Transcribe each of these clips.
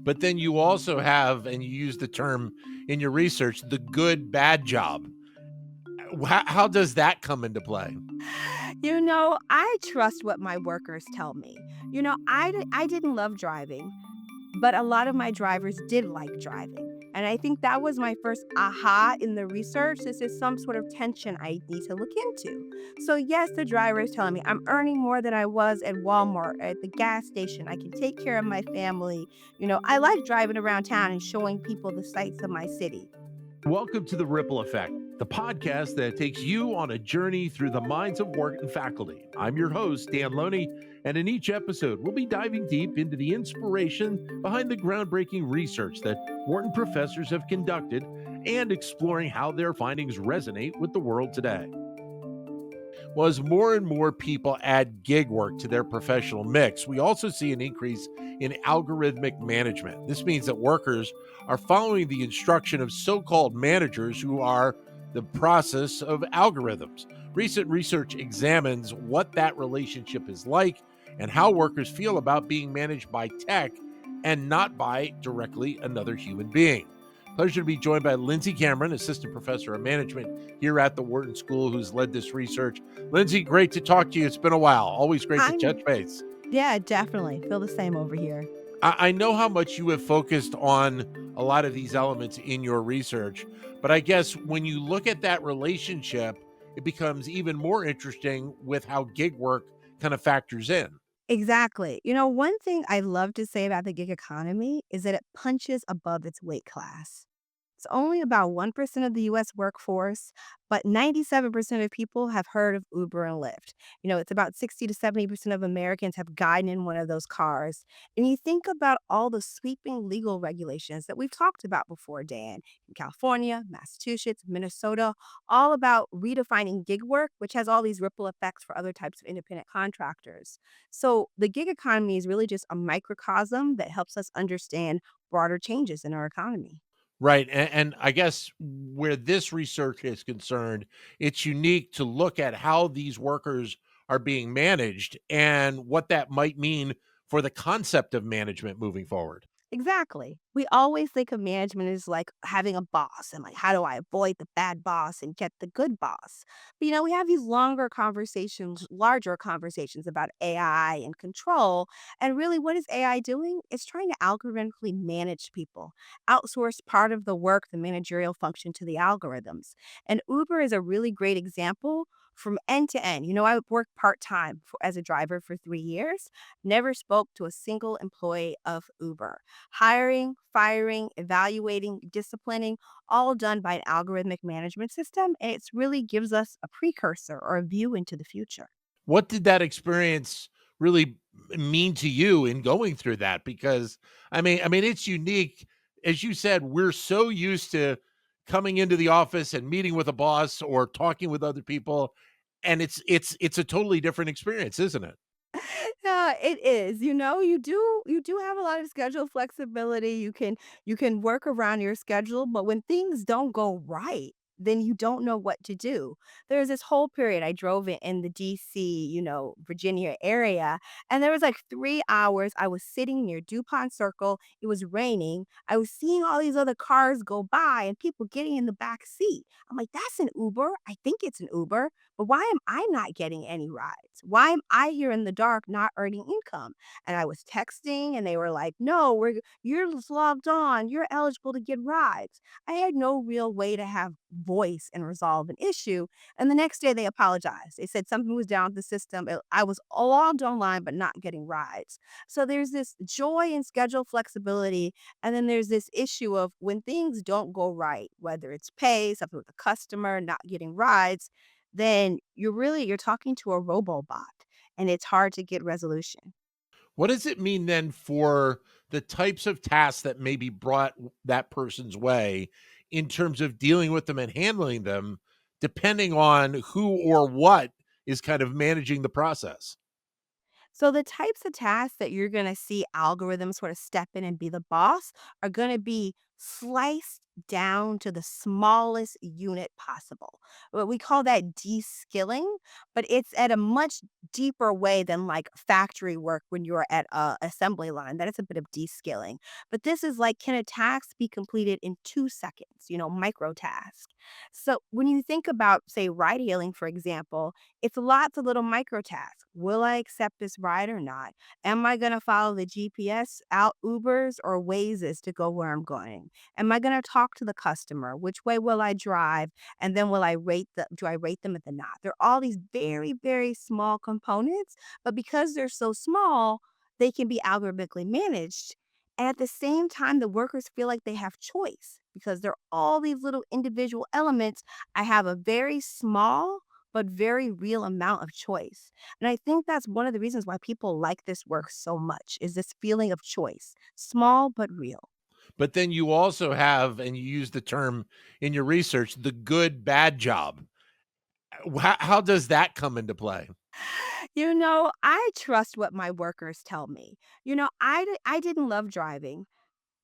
but then you also have, and you use the term in your research, the good bad job. How does that come into play? I trust what my workers tell me. I didn't love driving, but a lot of my drivers did like driving. And I think that was my first aha in the research. This is some sort of tension I need to look into. So, yes, the driver is telling me I'm earning more than I was at Walmart, at the gas station. I can take care of my family. I like driving around town and showing people the sights of my city. Welcome to The Ripple Effect, the podcast that takes you on a journey through the minds of Wharton faculty. I'm your host, Dan Loney, and in each episode, we'll be diving deep into the inspiration behind the groundbreaking research that Wharton professors have conducted and exploring how their findings resonate with the world today. Well, as more and more people add gig work to their professional mix, we also see an increase in algorithmic management. This means that workers are following the instruction of so called managers who are the process of algorithms. Recent research examines what that relationship is like and how workers feel about being managed by tech and not by directly another human being. Pleasure to be joined by Lindsey Cameron, assistant professor of management here at the Wharton School, who's led this research. Lindsey, great to talk to you. It's been a while. Always great to touch I'm, base. yeah, definitely feel the same over here. I know how much you have focused on a lot of these elements in your research, but I guess when you look at that relationship, it becomes even more interesting with how gig work kind of factors in. Exactly. One thing I love to say about the gig economy is that it punches above its weight class. It's only about 1% of the US workforce, but 97% of people have heard of Uber and Lyft. It's about 60 to 70% of Americans have gotten in one of those cars. And you think about all the sweeping legal regulations that we've talked about before, Dan, in California, Massachusetts, Minnesota, all about redefining gig work, which has all these ripple effects for other types of independent contractors. So the gig economy is really just a microcosm that helps us understand broader changes in our economy. Right. And I guess where this research is concerned, it's unique to look at how these workers are being managed and what that might mean for the concept of management moving forward. Exactly. We always think of management as like having a boss and like, how do I avoid the bad boss and get the good boss? But we have these longer conversations, larger conversations about AI and control. And really, what is AI doing? It's trying to algorithmically manage people, outsource part of the work, the managerial function to the algorithms. And Uber is a really great example from end to end. I worked part time as a driver for 3 years, never spoke to a single employee of Uber. Hiring, firing, evaluating, disciplining, all done by an algorithmic management system. And it really gives us a precursor or a view into the future. What did that experience really mean to you in going through that? Because I mean it's unique. As you said, we're so used to coming into the office and meeting with a boss or talking with other people, and it's a totally different experience, isn't it? Yeah, it is. You do have a lot of schedule flexibility. You can work around your schedule, but when things don't go right, then you don't know what to do. There's this whole period I drove in the DC, Virginia area, and there was like 3 hours. I was sitting near DuPont Circle. It was raining. I was seeing all these other cars go by and people getting in the back seat. I'm like, that's an Uber. I think it's an Uber. But why am I not getting any rides? Why am I here in the dark not earning income? And I was texting and they were like, "No, you're logged on. You're eligible to get rides." I had no real way to have voice and resolve an issue. And the next day they apologized. They said something was down with the system. I was logged online but not getting rides. So there's this joy in schedule flexibility, and then there's this issue of when things don't go right, whether it's pay, something with the customer, not getting rides, then you're talking to a robobot, and it's hard to get resolution. What does it mean then for the types of tasks that may be brought that person's way in terms of dealing with them and handling them, depending on who or what is kind of managing the process? So the types of tasks that you're going to see algorithms sort of step in and be the boss are going to be sliced down to the smallest unit possible. What we call that de-skilling, but it's at a much deeper way than like factory work when you're at a assembly line. That is a bit of de-skilling. But this is like, can a task be completed in 2 seconds? Micro task. So when you think about, say, ride hailing, for example, it's lots of little micro tasks. Will I accept this ride or not? Am I going to follow the GPS out Ubers or Wazes to go where I'm going? Am I going to talk to the customer? Which way will I drive? And then do I rate them at the knot? They're all these very, very small components, but because they're so small, they can be algorithmically managed. And at the same time, the workers feel like they have choice because they're all these little individual elements. I have a very small but very real amount of choice. And I think that's one of the reasons why people like this work so much is this feeling of choice, small but real. But then you also have, and you use the term in your research, the good bad job. How does that come into play? I trust what my workers tell me. I didn't love driving.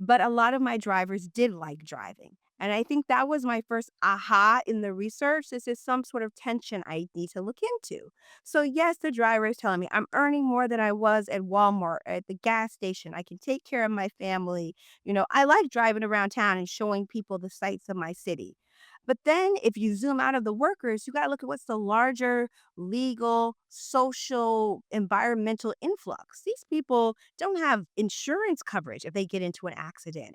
But a lot of my drivers did like driving, and I think that was my first aha in the research. This is some sort of tension I need to look into. So, yes, the driver is telling me I'm earning more than I was at Walmart, at the gas station. I can take care of my family. I like driving around town and showing people the sights of my city. But then if you zoom out of the workers, you got to look at what's the larger legal, social, environmental influx. These people don't have insurance coverage if they get into an accident.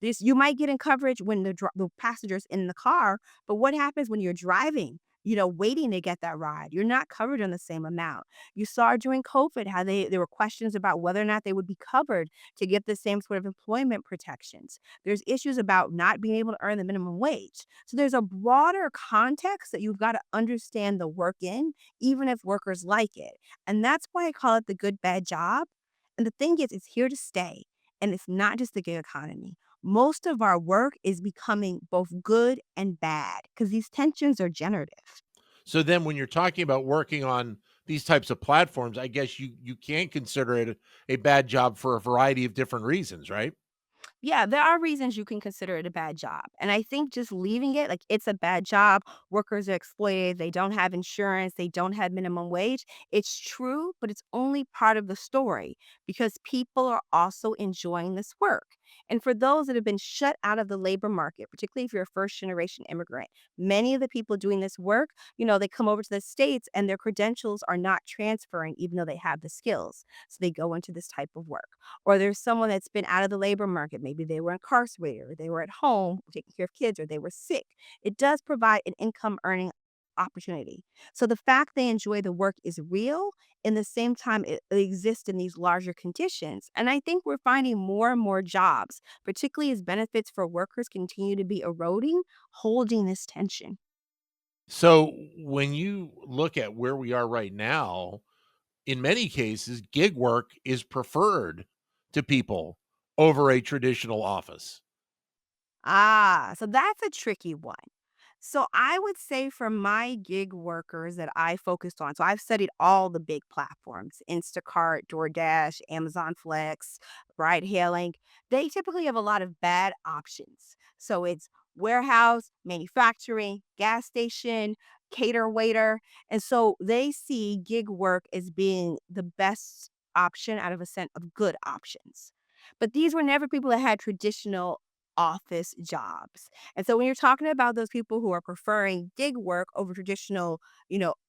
This you might get in coverage when the passengers in the car, but what happens when you're driving? Waiting to get that ride. You're not covered on the same amount. You saw during COVID how there were questions about whether or not they would be covered to get the same sort of employment protections. There's issues about not being able to earn the minimum wage. So there's a broader context that you've got to understand the work in, even if workers like it. And that's why I call it the good bad job. And the thing is, it's here to stay. And it's not just the gig economy. Most of our work is becoming both good and bad because these tensions are generative. So then when you're talking about working on these types of platforms, I guess you can consider it a bad job for a variety of different reasons, right? Yeah, there are reasons you can consider it a bad job. And I think just leaving it like it's a bad job, workers are exploited, they don't have insurance, they don't have minimum wage. It's true, but it's only part of the story because people are also enjoying this work. And for those that have been shut out of the labor market, particularly if you're a first generation immigrant, many of the people doing this work, they come over to the States and their credentials are not transferring even though they have the skills. So they go into this type of work. Or there's someone that's been out of the labor market. Maybe they were incarcerated, or they were at home taking care of kids, or they were sick. It does provide an income earning opportunity. So the fact they enjoy the work is real. In the same time, it exists in these larger conditions. And I think we're finding more and more jobs, particularly as benefits for workers continue to be eroding, holding this tension. So when you look at where we are right now, in many cases, gig work is preferred to people over a traditional office. So that's a tricky one. So I would say for my gig workers that I focused on, so I've studied all the big platforms, Instacart, DoorDash, Amazon Flex, ride hailing. They typically have a lot of bad options. So it's warehouse, manufacturing, gas station, cater waiter. And so they see gig work as being the best option out of a set of good options. But these were never people that had traditional office jobs. And so when you're talking about those people who are preferring gig work over traditional,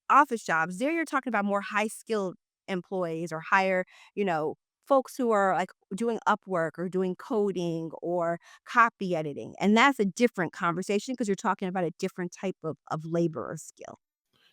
office jobs, there you're talking about more high skilled employees or higher, folks who are like doing Upwork or doing coding or copy editing. And that's a different conversation because you're talking about a different type of labor or skill.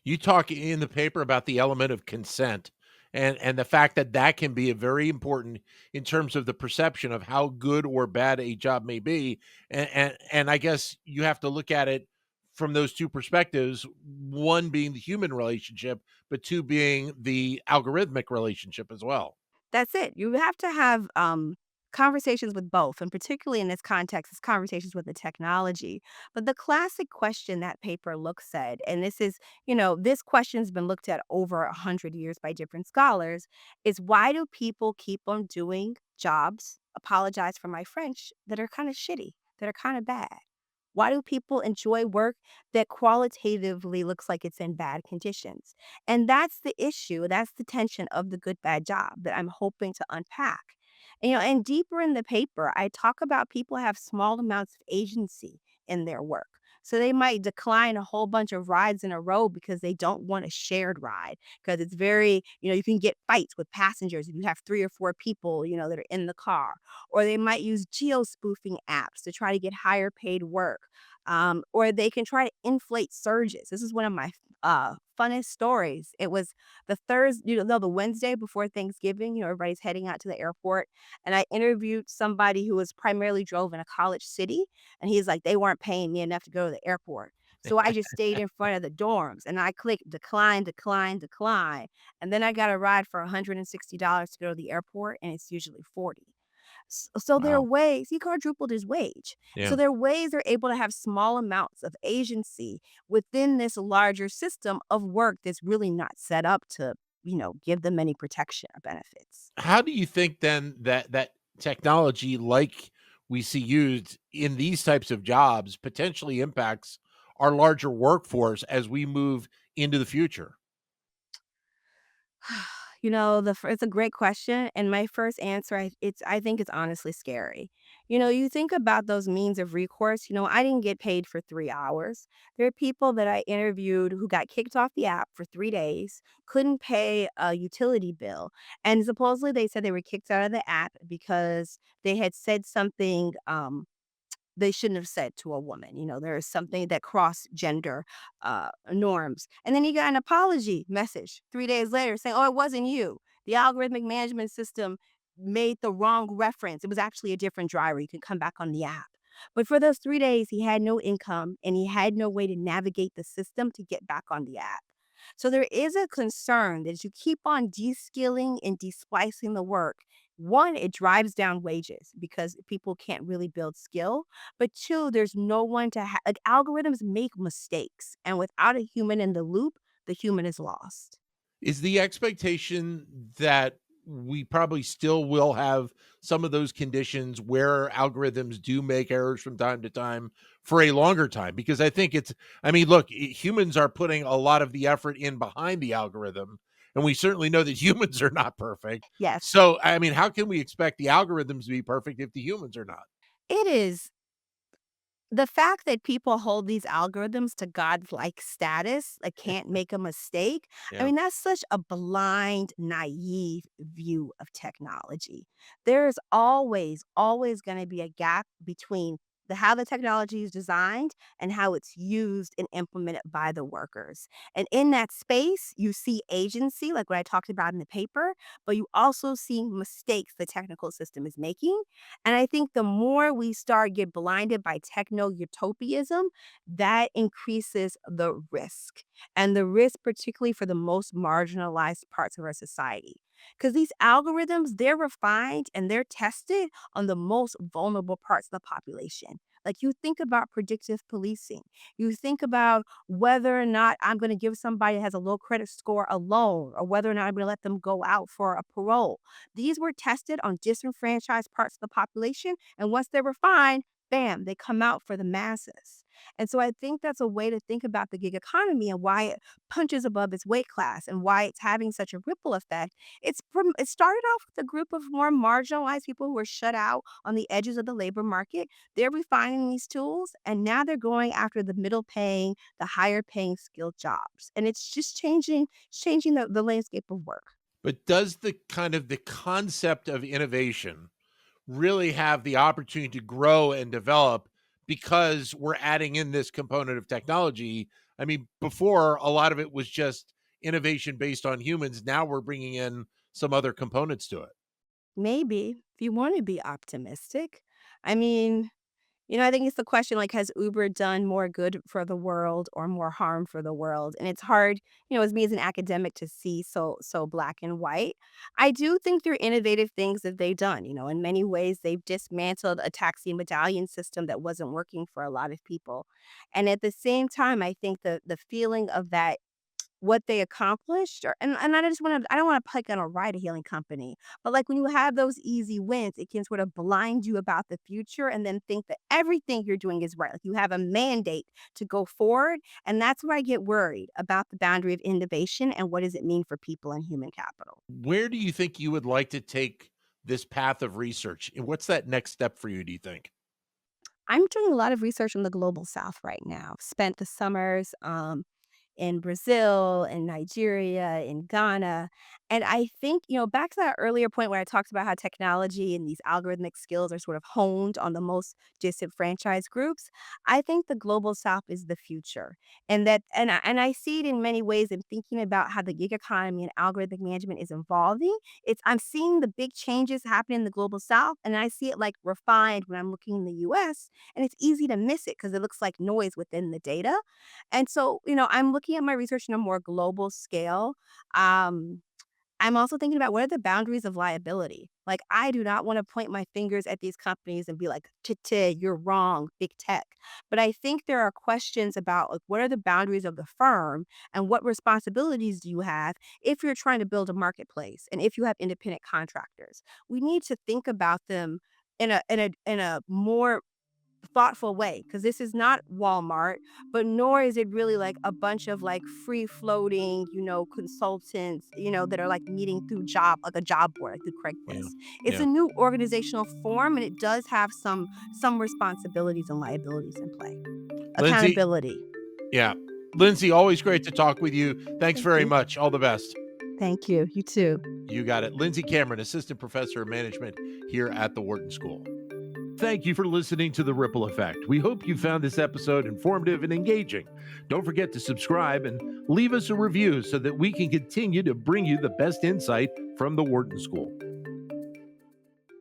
You talk in the paper about the element of consent and the fact that that can be a very important in terms of the perception of how good or bad a job may be. And I guess you have to look at it from those two perspectives, one being the human relationship, but two being the algorithmic relationship as well. That's it. You have to have conversations with both, and particularly in this context, it's conversations with the technology. But the classic question that paper looks at, and this question's been looked at over 100 years by different scholars, is why do people keep on doing jobs? Apologize for my French that are kind of shitty. that are kind of bad? Why do people enjoy work that qualitatively looks like it's in bad conditions? And that's the issue. That's the tension of the good bad job that I'm hoping to unpack. And deeper in the paper, I talk about people have small amounts of agency in their work. So they might decline a whole bunch of rides in a row because they don't want a shared ride because it's very, you can get fights with passengers if you have 3 or 4 people, that are in the car. Or they might use geo spoofing apps to try to get higher paid work. Or they can try to inflate surges. This is one of my funnest stories. It was the Thursday, no, the Wednesday before Thanksgiving. Everybody's heading out to the airport, and I interviewed somebody who was primarily drove in a college city, and he's like, they weren't paying me enough to go to the airport. So I just stayed in front of the dorms and I clicked decline, decline, decline. And then I got a ride for $160 to go to the airport, and it's usually 40. So there are Wow. ways he quadrupled his wage. Yeah. So there are ways they're able to have small amounts of agency within this larger system of work that's really not set up to, give them any protection or benefits. How do you think then that technology like we see used in these types of jobs potentially impacts our larger workforce as we move into the future? It's a great question, and my first answer, I think it's honestly scary. You think about those means of recourse. I didn't get paid for 3 hours. There are people that I interviewed who got kicked off the app for 3 days, couldn't pay a utility bill, and supposedly they said they were kicked out of the app because they had said something. They shouldn't have said to a woman. There is something that cross gender norms. And then he got an apology message 3 days later saying, oh, it wasn't you. The algorithmic management system made the wrong reference. It was actually a different driver. You can come back on the app. But for those 3 days, he had no income and he had no way to navigate the system to get back on the app. So there is a concern that as you keep on deskilling and desplicing the work, one, it drives down wages because people can't really build skill. But two, there's no one to like algorithms make mistakes. And without a human in the loop, the human is lost. Is the expectation that we probably still will have some of those conditions where algorithms do make errors from time to time for a longer time? Because I mean, look, humans are putting a lot of the effort in behind the algorithm, and we certainly know that humans are not perfect. Yes, So, I mean, how can we expect the algorithms to be perfect if the humans are not? it is. The fact that people hold these algorithms to godlike status, like can't make a mistake, I Yeah. mean, that's such a blind, naive view of technology. There is always, always going to be a gap between how the technology is designed and how it's used and implemented by the workers. And in that space, you see agency, like what I talked about in the paper, but you also see mistakes the technical system is making. And I think the more we start get blinded by techno-utopianism, that increases the risk. And the risk particularly for the most marginalized parts of our society. Because these algorithms, they're refined and they're tested on the most vulnerable parts of the population. Like you think about predictive policing. You think about whether or not I'm going to give somebody that has a low credit score a loan or whether or not I'm going to let them go out for a parole. These were tested on disenfranchised parts of the population, and once they were fine, bam, they come out for the masses. And so I think that's a way to think about the gig economy and why it punches above its weight class and why it's having such a ripple effect. It started off with a group of more marginalized people who were shut out on the edges of the labor market. They're refining these tools and now they're going after the middle paying, the higher paying skilled jobs. And it's just changing the landscape of work. But does the concept of innovation really have the opportunity to grow and develop because we're adding in this component of technology? I mean, before a lot of it was just innovation based on humans. Now we're bringing in some other components to it. Maybe, if you wanna be optimistic. I mean, I think it's the question, like, has Uber done more good for the world or more harm for the world? And it's hard, as me as an academic to see so black and white. I do think there are innovative things that they've done, in many ways, they've dismantled a taxi medallion system that wasn't working for a lot of people. And at the same time, I think the feeling of that what they accomplished, and I don't want to pick on a ride hailing company, but like when you have those easy wins, it can sort of blind you about the future and then think that everything you're doing is right. Like you have a mandate to go forward. And that's where I get worried about the boundary of innovation and what does it mean for people and human capital. Where do you think you would like to take this path of research? And what's that next step for you, do you think? I'm doing a lot of research in the global south right now. Spent the summers in Brazil, in Nigeria, in Ghana. And I think, back to that earlier point where I talked about how technology and these algorithmic skills are sort of honed on the most disenfranchised groups. I think the global south is the future. And I see it in many ways in thinking about how the gig economy and algorithmic management is evolving. I'm seeing the big changes happening in the global south, and I see it like refined when I'm looking in the US, and it's easy to miss it because it looks like noise within the data. And so, I'm looking at my research in a more global scale. Um, I'm also thinking about what are the boundaries of liability? Like, I do not want to point my fingers at these companies and be like, you're wrong, big tech. But I think there are questions about like, what are the boundaries of the firm and what responsibilities do you have if you're trying to build a marketplace and if you have independent contractors? We need to think about them in a more thoughtful way because this is not Walmart, but nor is it really like a bunch of like free floating, consultants, that are like meeting through like a job board, like through Yeah. Craigslist. It's Yeah. a new organizational form and it does have some responsibilities and liabilities in play. Lindsey, Accountability. yeah. Lindsey, always great to talk with you. Thanks Thank very you. much. All the best. Thank you. You too. You got it. Lindsey Cameron, Assistant Professor of Management here at the Wharton School. Thank you for listening to The Ripple Effect. We hope you found this episode informative and engaging. Don't forget to subscribe and leave us a review so that we can continue to bring you the best insight from the Wharton School.